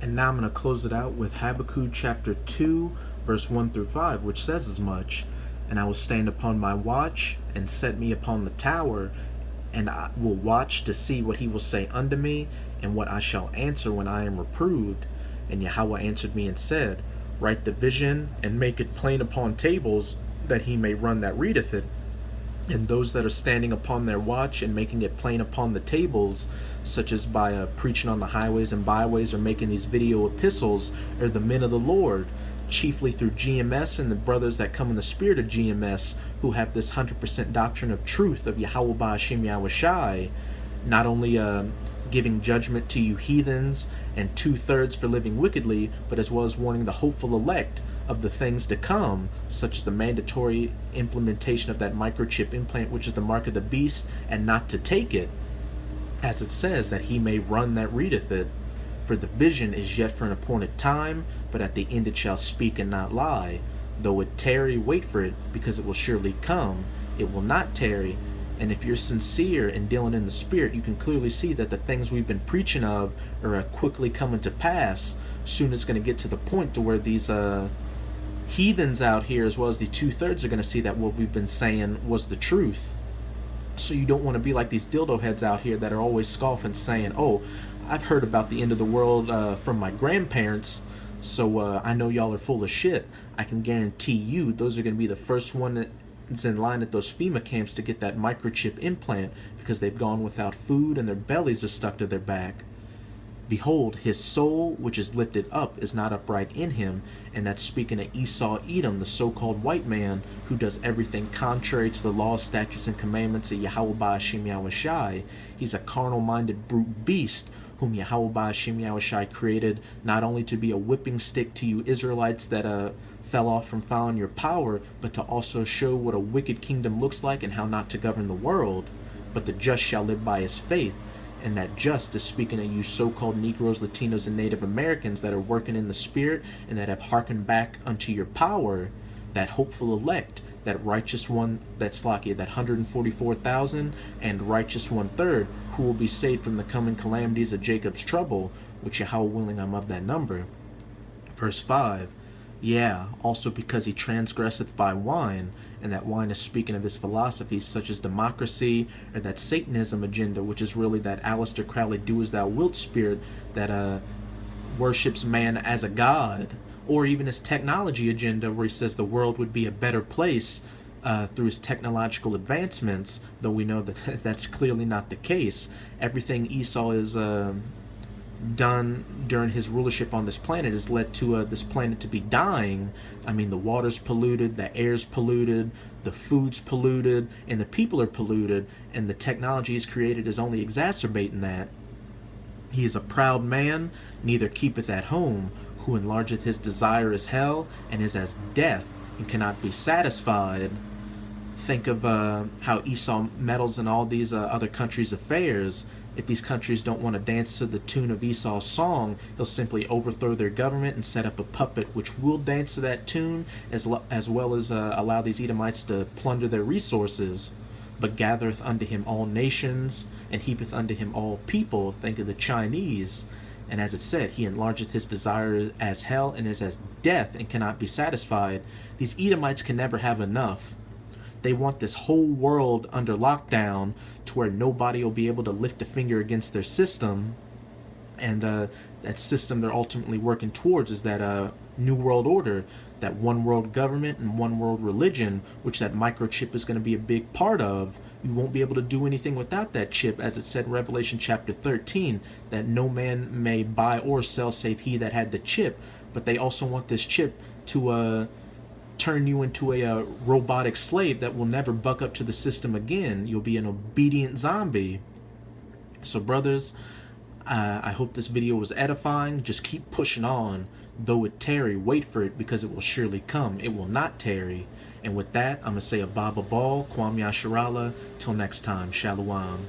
And now I'm going to close it out with Habakkuk chapter 2, verse 1 through 5, which says as much. And I will stand upon my watch, and set me upon the tower, and I will watch to see what he will say unto me, and what I shall answer when I am reproved. And Yahweh answered me and said, Write the vision, and make it plain upon tables, that he may run that readeth it. And those that are standing upon their watch and making it plain upon the tables, such as by preaching on the highways and byways or making these video epistles, are the men of the Lord, chiefly through GMS and the brothers that come in the spirit of GMS, who have this 100% doctrine of truth of Yahweh Ba'Hashem Yahushai, not only giving judgment to you heathens and 2/3 for living wickedly, but as well as warning the hopeful elect of the things to come, such as the mandatory implementation of that microchip implant, which is the mark of the beast, and not to take it, as it says, that he may run that readeth it. For the vision is yet for an appointed time, but at the end it shall speak and not lie. Though it tarry, wait for it, because it will surely come. It will not tarry. And if you're sincere and dealing in the spirit, you can clearly see that the things we've been preaching of are quickly coming to pass. Soon it's going to get to the point to where these heathens out here, as well as the 2/3, are going to see that what we've been saying was the truth. So you don't want to be like these dildo heads out here that are always scoffing, saying, oh, I've heard about the end of the world from my grandparents, so I know y'all are full of shit. I can guarantee you those are going to be the first one that's in line at those FEMA camps to get that microchip implant, because they've gone without food and their bellies are stuck to their back. Behold, his soul, which is lifted up, is not upright in him. And that's speaking of Esau Edom, the so-called white man, who does everything contrary to the laws, statutes, and commandments of Yahweh Ba'Hashem Yahushai. He's a carnal-minded brute beast, whom Yahweh Ba'Hashem Yahushai created not only to be a whipping stick to you Israelites that fell off from following your power, but to also show what a wicked kingdom looks like and how not to govern the world. But the just shall live by his faith. And that just is speaking of you so-called Negroes, Latinos, and Native Americans that are working in the spirit and that have hearkened back unto your power, that hopeful elect, that righteous one, that's Slakia, that 144,000 and righteous 1/3, who will be saved from the coming calamities of Jacob's trouble, which Yahweh willing I'm of that number. Verse 5, yeah, also because he transgresseth by wine, and that wine is speaking of his philosophies such as democracy or that Satanism agenda, which is really that Aleister Crowley do as thou wilt spirit that worships man as a god, or even his technology agenda where he says the world would be a better place through his technological advancements, though we know that that's clearly not the case. Everything Esau is done during his rulership on this planet has led to this planet to be dying. I mean, the water's polluted, the air's polluted, the food's polluted, and the people are polluted, and the technology he's created is only exacerbating that. He is a proud man, neither keepeth at home, who enlargeth his desire as hell, and is as death, and cannot be satisfied. Think of how Esau meddles in all these other countries' affairs. If these countries don't want to dance to the tune of Esau's song, he'll simply overthrow their government and set up a puppet which will dance to that tune, as well as allow these Edomites to plunder their resources. But gathereth unto him all nations, and heapeth unto him all people. Think of the Chinese. And as it said, he enlargeth his desire as hell, and is as death, and cannot be satisfied. These Edomites can never have enough. They want this whole world under lockdown to where nobody will be able to lift a finger against their system. And that system they're ultimately working towards is that New World Order, that one world government and one world religion, which that microchip is going to be a big part of. You won't be able to do anything without that chip, as it said in Revelation chapter 13, that no man may buy or sell save he that had the chip. But they also want this chip to turn you into a robotic slave that will never buck up to the system again. You'll be an obedient zombie. So brothers, I hope this video was edifying. Just keep pushing on. Though it tarry, wait for it, because it will surely come. It will not tarry. And with that, I'm going to say a Baba Ball, Kwam Yasharala. Till next time, Shalom.